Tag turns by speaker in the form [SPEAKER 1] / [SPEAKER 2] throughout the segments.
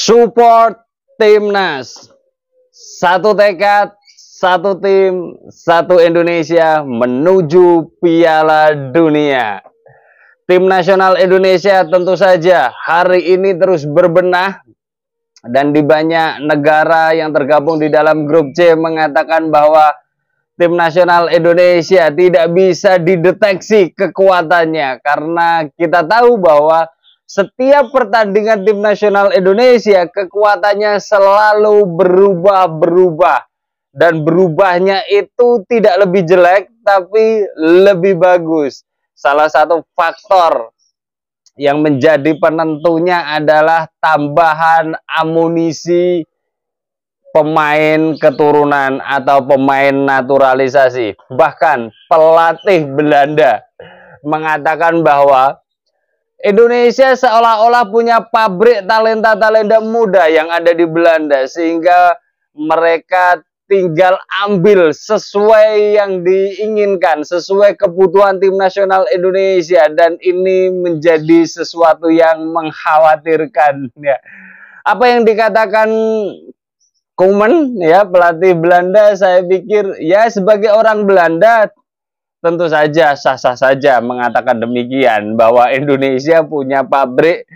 [SPEAKER 1] Support Timnas. Satu tekad, satu tim, satu Indonesia menuju Piala Dunia. Tim nasional Indonesia tentu saja hari ini terus berbenah, dan di banyak negara yang tergabung di dalam grup C mengatakan bahwa tim nasional Indonesia tidak bisa dideteksi kekuatannya, karena kita tahu bahwa setiap pertandingan tim nasional Indonesia kekuatannya selalu berubah-berubah, dan berubahnya itu tidak lebih jelek tapi lebih bagus. Salah satu faktor yang menjadi penentunya adalah tambahan amunisi pemain keturunan atau pemain naturalisasi. Bahkan pelatih Belanda mengatakan bahwa Indonesia seolah-olah punya pabrik talenta-talenta muda yang ada di Belanda, sehingga mereka tinggal ambil sesuai yang diinginkan, sesuai kebutuhan tim nasional Indonesia, dan ini menjadi sesuatu yang mengkhawatirkan. Ya. Apa yang dikatakan Koeman, ya, pelatih Belanda, saya pikir ya sebagai orang Belanda tentu saja sah-sah saja mengatakan demikian, bahwa Indonesia punya pabrik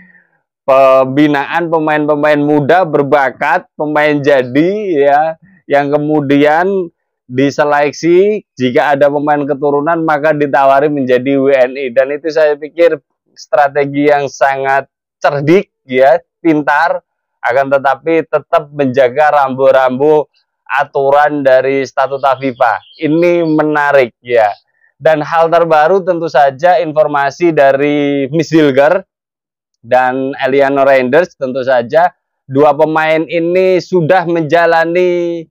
[SPEAKER 1] pembinaan pemain-pemain muda berbakat, pemain jadi, ya, yang kemudian diseleksi, jika ada pemain keturunan maka ditawari menjadi WNI, dan itu saya pikir strategi yang sangat cerdik, ya, pintar, akan tetapi tetap menjaga rambu-rambu aturan dari statuta FIFA. Ini menarik, ya. Dan hal terbaru tentu saja informasi dari Miss Dilger dan Eliano Reinders, tentu saja dua pemain ini sudah menjalani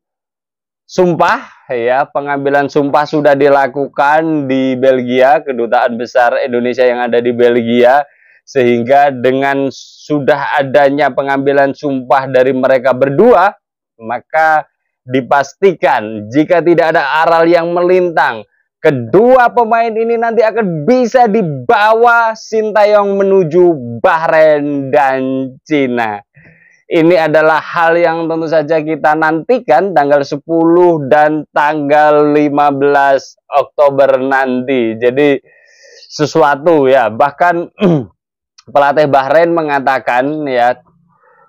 [SPEAKER 1] sumpah, ya, pengambilan sumpah sudah dilakukan di Belgia, kedutaan besar Indonesia yang ada di Belgia, sehingga dengan sudah adanya pengambilan sumpah dari mereka berdua, maka dipastikan jika tidak ada aral yang melintang, kedua pemain ini nanti akan bisa dibawa Sintayong menuju Bahrain dan Cina. Ini adalah hal yang tentu saja kita nantikan tanggal 10 dan tanggal 15 Oktober nanti. Jadi sesuatu, ya, bahkan pelatih Bahrain mengatakan,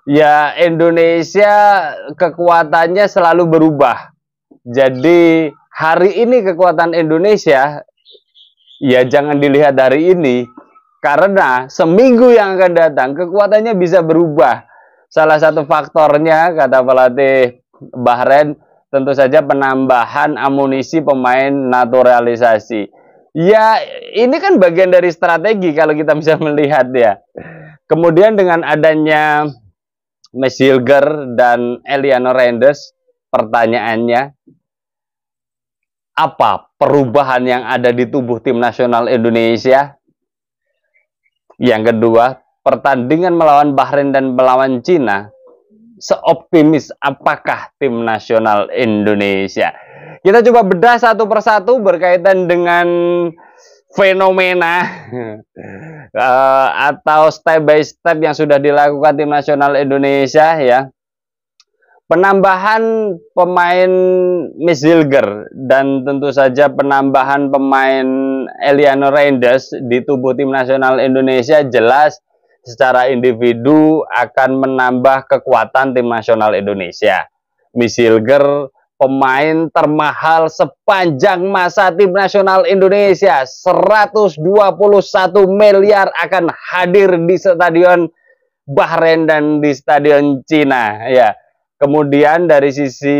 [SPEAKER 1] ya Indonesia kekuatannya selalu berubah. Jadi hari ini kekuatan Indonesia, ya, jangan dilihat hari ini, karena seminggu yang akan datang kekuatannya bisa berubah. Salah satu faktornya, kata pelatih Bahrain, tentu saja penambahan amunisi pemain naturalisasi. Ya, ini kan bagian dari strategi kalau kita bisa melihat, ya. Kemudian dengan adanya Miss Dilger dan Eliano Reinders, pertanyaannya, apa perubahan yang ada di tubuh tim nasional Indonesia? Yang kedua, pertandingan melawan Bahrain dan melawan Cina, seoptimis apakah tim nasional Indonesia? Kita coba bedah satu persatu berkaitan dengan fenomena atau step by step yang sudah dilakukan tim nasional Indonesia, ya. Penambahan pemain Miss Dilger dan tentu saja penambahan pemain Eliano Reinders di tubuh tim nasional Indonesia jelas secara individu akan menambah kekuatan tim nasional Indonesia. Miss Dilger pemain termahal sepanjang masa tim nasional Indonesia, 121 miliar akan hadir di stadion Bahrain dan di stadion Cina, ya. Kemudian dari sisi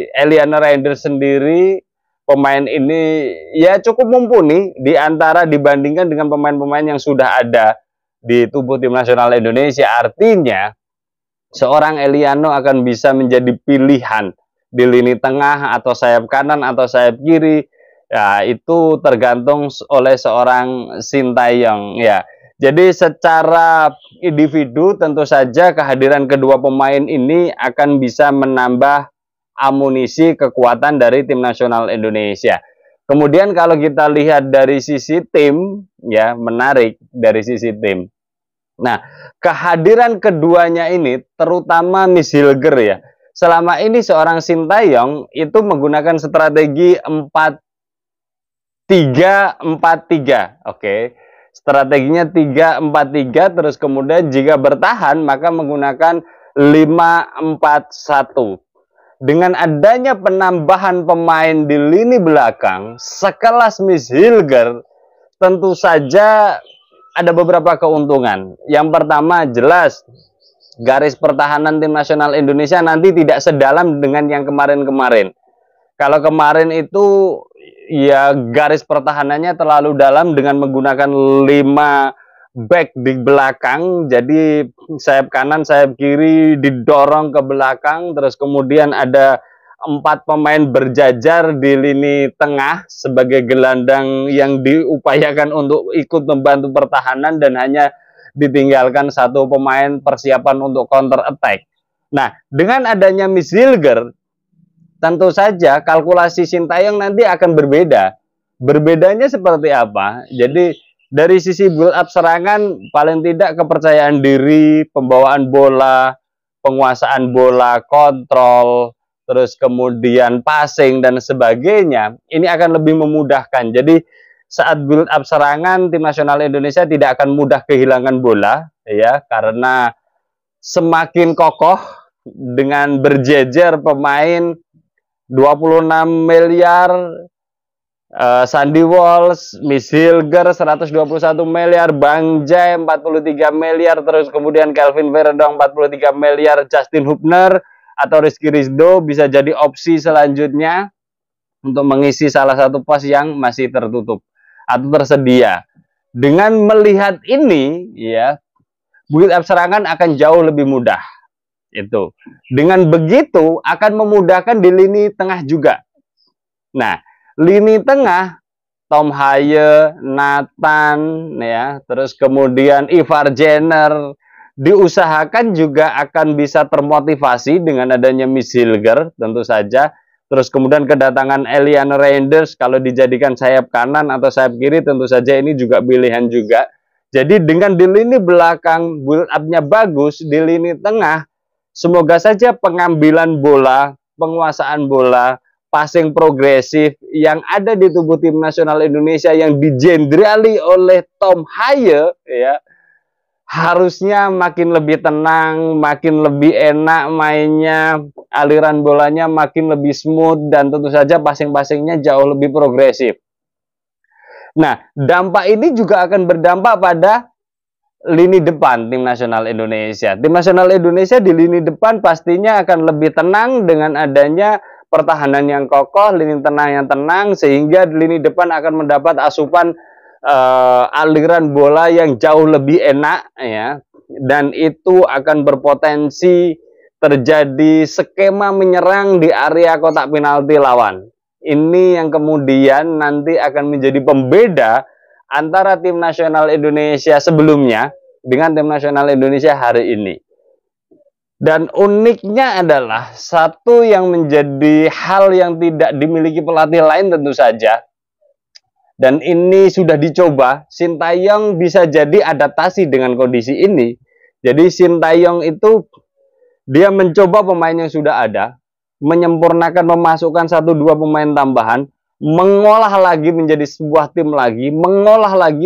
[SPEAKER 1] Eliano Reinders sendiri, pemain ini ya cukup mumpuni di antara dibandingkan dengan pemain-pemain yang sudah ada di tubuh tim nasional Indonesia. Artinya seorang Eliano akan bisa menjadi pilihan di lini tengah atau sayap kanan atau sayap kiri, ya, itu tergantung oleh seorang Sintayong, ya. Jadi secara individu tentu saja kehadiran kedua pemain ini akan bisa menambah amunisi kekuatan dari tim nasional Indonesia. Kemudian kalau kita lihat dari sisi tim, ya, menarik dari sisi tim. Nah, kehadiran keduanya ini, terutama Miss Hilger ya, selama ini seorang Sintayong itu menggunakan strategi 4-3-4-3. Oke. Strateginya 3-4-3, terus kemudian jika bertahan maka menggunakan 5-4-1. Dengan adanya penambahan pemain di lini belakang sekelas Miss Hilger, tentu saja ada beberapa keuntungan. Yang pertama, jelas garis pertahanan tim nasional Indonesia nanti tidak sedalam dengan yang kemarin-kemarin. Kalau kemarin itu ya garis pertahanannya terlalu dalam dengan menggunakan 5 back di belakang, jadi sayap kanan, sayap kiri didorong ke belakang, terus kemudian ada 4 pemain berjajar di lini tengah sebagai gelandang yang diupayakan untuk ikut membantu pertahanan dan hanya ditinggalkan 1 pemain persiapan untuk counter attack. Nah, dengan adanya Miss Hilger, tentu saja kalkulasi Sintayong nanti akan berbeda. Berbedanya seperti apa? Jadi dari sisi build up serangan, paling tidak kepercayaan diri, pembawaan bola, penguasaan bola, kontrol, terus kemudian passing dan sebagainya, ini akan lebih memudahkan. Jadi saat build up serangan, tim nasional Indonesia tidak akan mudah kehilangan bola, ya, karena semakin kokoh dengan berjejer pemain 26 miliar, Sandy Walsh, Miss Hilger 121 miliar, Bang Jai 43 miliar, terus kemudian Kelvin Verdong 43 miliar, Justin Hubner atau Rizky Ridho bisa jadi opsi selanjutnya untuk mengisi salah satu pos yang masih tertutup atau tersedia. Dengan melihat ini, ya, build up serangan akan jauh lebih mudah. Itu. Dengan begitu akan memudahkan di lini tengah juga. Nah, lini tengah Tom Haye, Nathan, ya, terus kemudian Ivar Jenner diusahakan juga akan bisa termotivasi dengan adanya Miss Hilger tentu saja. Terus kemudian kedatangan Elian Reinders kalau dijadikan sayap kanan atau sayap kiri tentu saja ini juga pilihan juga. Jadi dengan di lini belakang build up-nya bagus, di lini tengah semoga saja pengambilan bola, penguasaan bola, passing progresif yang ada di tubuh tim nasional Indonesia yang dijenderali oleh Tom Haye, ya, harusnya makin lebih tenang, makin lebih enak mainnya, aliran bolanya makin lebih smooth, dan tentu saja passing-passingnya jauh lebih progresif. Nah, dampak ini juga akan berdampak pada lini depan tim nasional Indonesia. Tim nasional Indonesia di lini depan pastinya akan lebih tenang dengan adanya pertahanan yang kokoh, lini tengah yang tenang, sehingga di lini depan akan mendapat asupan aliran bola yang jauh lebih enak, ya, dan itu akan berpotensi terjadi skema menyerang di area kotak penalti lawan. Ini yang kemudian nanti akan menjadi pembeda antara tim nasional Indonesia sebelumnya dengan tim nasional Indonesia hari ini. Dan uniknya adalah satu yang menjadi hal yang tidak dimiliki pelatih lain tentu saja. Dan ini sudah dicoba, Sintayong bisa jadi adaptasi dengan kondisi ini. Jadi Sintayong itu dia mencoba pemain yang sudah ada, menyempurnakan, memasukkan 1-2 pemain tambahan, mengolah lagi menjadi sebuah tim lagi, mengolah lagi,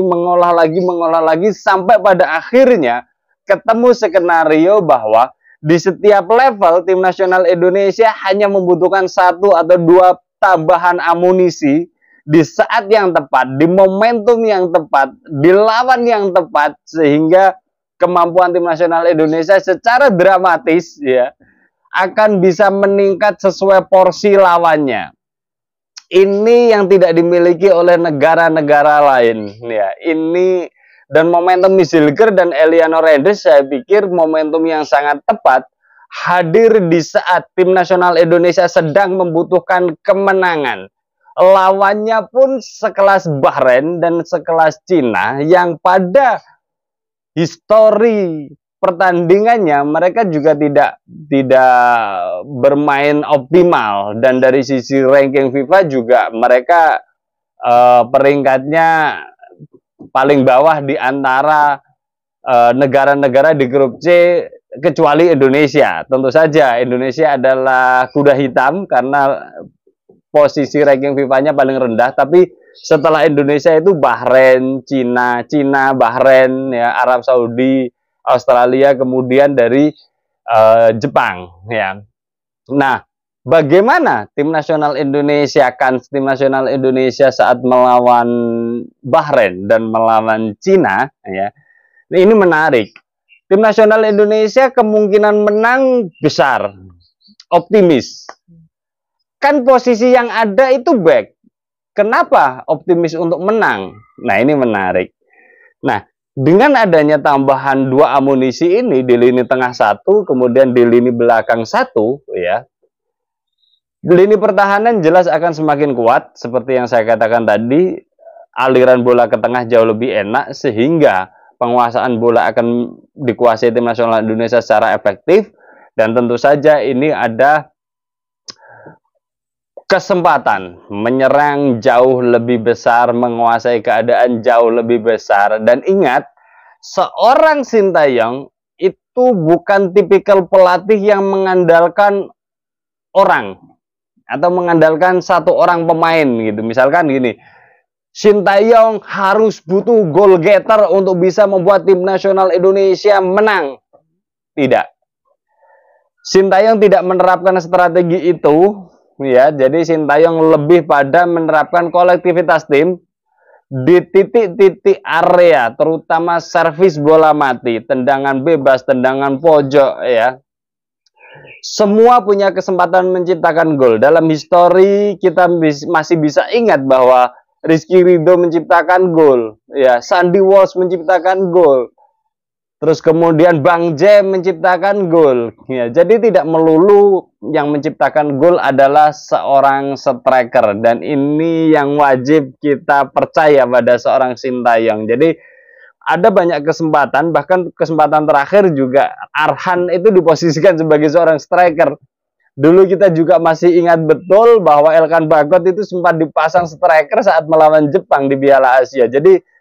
[SPEAKER 1] sampai pada akhirnya ketemu skenario bahwa di setiap level tim nasional Indonesia hanya membutuhkan 1 atau 2 tambahan amunisi di saat yang tepat, di momentum yang tepat, di lawan yang tepat, sehingga kemampuan tim nasional Indonesia secara dramatis, ya, akan bisa meningkat sesuai porsi lawannya. Ini yang tidak dimiliki oleh negara-negara lain, ya. Ini dan momentum Miss Hilger dan Elian Reinders, saya pikir momentum yang sangat tepat hadir di saat tim nasional Indonesia sedang membutuhkan kemenangan. Lawannya pun sekelas Bahrain dan sekelas Cina yang pada histori pertandingannya mereka juga tidak bermain optimal, dan dari sisi ranking FIFA juga mereka peringkatnya paling bawah di antara negara-negara di grup C kecuali Indonesia. Tentu saja Indonesia adalah kuda hitam karena posisi ranking FIFA-nya paling rendah, tapi setelah Indonesia itu Bahrain, Cina, Bahrain, ya, Arab Saudi, Australia, kemudian dari Jepang, ya. Nah, bagaimana tim nasional Indonesia, tim nasional Indonesia saat melawan Bahrain dan melawan Cina, ya. Ini menarik. Tim nasional Indonesia kemungkinan menang besar, optimis. Kan posisi yang ada itu back. Kenapa optimis untuk menang? Nah, ini menarik. Nah, dengan adanya tambahan 2 amunisi ini di lini tengah 1, kemudian di lini belakang 1, ya. Lini pertahanan jelas akan semakin kuat, seperti yang saya katakan tadi, aliran bola ke tengah jauh lebih enak, sehingga penguasaan bola akan dikuasai tim nasional Indonesia secara efektif, dan tentu saja ini ada kesempatan menyerang jauh lebih besar, menguasai keadaan jauh lebih besar. Dan ingat, seorang Sintayong itu bukan tipikal pelatih yang mengandalkan orang atau mengandalkan satu orang pemain gitu. Misalkan gini, Sintayong harus butuh goal getter untuk bisa membuat tim nasional Indonesia menang. Tidak. Sintayong tidak menerapkan strategi itu. Ya, jadi Sintayong lebih pada menerapkan kolektivitas tim di titik-titik area, terutama servis bola mati, tendangan bebas, tendangan pojok, ya. Semua punya kesempatan menciptakan gol. Dalam histori kita masih bisa ingat bahwa Rizky Ridho menciptakan gol, ya, Sandy Walsh menciptakan gol. Terus kemudian Bang Jem menciptakan gol. Ya, jadi tidak melulu yang menciptakan gol adalah seorang striker. Dan ini yang wajib kita percaya pada seorang Sintayong. Jadi ada banyak kesempatan, bahkan kesempatan terakhir juga Arhan itu diposisikan sebagai seorang striker. Dulu kita juga masih ingat betul bahwa Elkan Bagot itu sempat dipasang striker saat melawan Jepang di Piala Asia. Jadi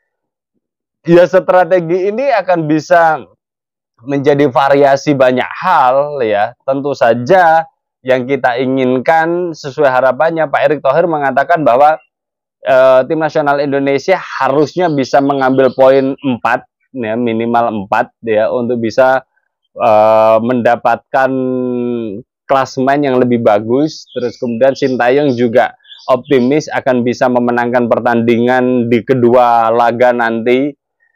[SPEAKER 1] ya, strategi ini akan bisa menjadi variasi banyak hal, ya. Tentu saja yang kita inginkan sesuai harapannya, Pak Erick Thohir mengatakan bahwa tim nasional Indonesia harusnya bisa mengambil poin 4, ya, minimal 4, ya, untuk bisa mendapatkan klasemen yang lebih bagus. Terus kemudian Sintayong juga optimis akan bisa memenangkan pertandingan di kedua laga nanti.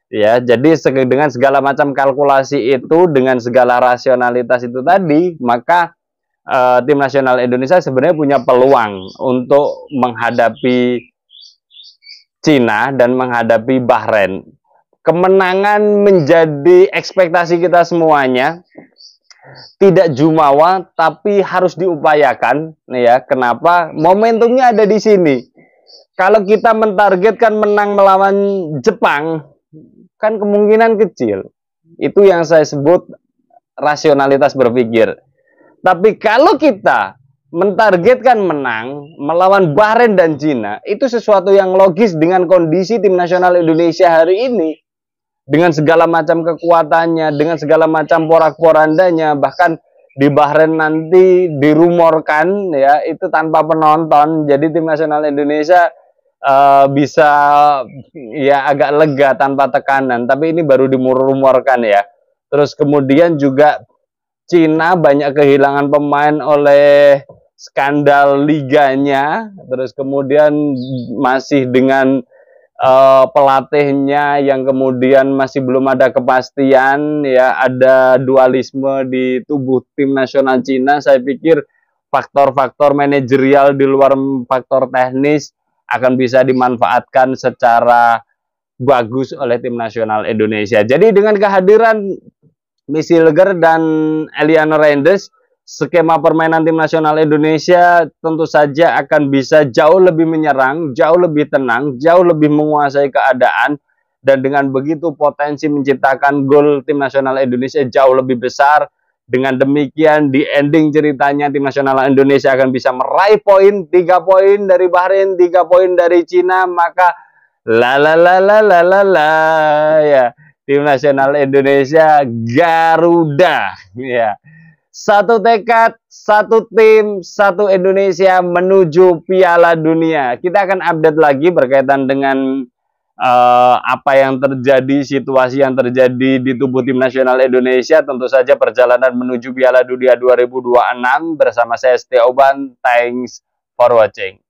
[SPEAKER 1] Ya, jadi dengan segala macam kalkulasi itu, dengan segala rasionalitas itu tadi, maka tim nasional Indonesia sebenarnya punya peluang untuk menghadapi Cina dan menghadapi Bahrain. Kemenangan menjadi ekspektasi kita semuanya. Tidak jumawa, tapi harus diupayakan. Ya, kenapa? Momentumnya ada di sini. Kalau kita mentargetkan menang melawan Jepang, kan kemungkinan kecil. Itu yang saya sebut rasionalitas berpikir. Tapi kalau kita mentargetkan menang melawan Bahrain dan Cina, itu sesuatu yang logis dengan kondisi tim nasional Indonesia hari ini. Dengan segala macam kekuatannya, dengan segala macam porak-porandanya, bahkan di Bahrain nanti dirumorkan, ya, itu tanpa penonton. Jadi tim nasional Indonesia bisa, ya, agak lega tanpa tekanan, tapi ini baru dimurmurkan, ya. Terus kemudian juga Cina banyak kehilangan pemain oleh skandal liganya. Terus kemudian masih dengan pelatihnya yang kemudian masih belum ada kepastian, ya, ada dualisme di tubuh tim nasional Cina. Saya pikir faktor-faktor manajerial di luar faktor teknis akan bisa dimanfaatkan secara bagus oleh tim nasional Indonesia. Jadi dengan kehadiran Missy Leger dan Eliano Reinders, skema permainan tim nasional Indonesia tentu saja akan bisa jauh lebih menyerang, jauh lebih tenang, jauh lebih menguasai keadaan, dan dengan begitu potensi menciptakan gol tim nasional Indonesia jauh lebih besar. Dengan demikian di ending ceritanya tim nasional Indonesia akan bisa meraih poin, 3 poin dari Bahrain, 3 poin dari Cina, maka ya, Tim nasional Indonesia Garuda. Ya. Satu tekad, satu tim, satu Indonesia menuju Piala Dunia. Kita akan update lagi berkaitan dengan apa yang terjadi, situasi yang terjadi di tubuh tim nasional Indonesia. Tentu saja perjalanan menuju Piala Dunia 2026 bersama saya Setia Oban. Thanks for watching.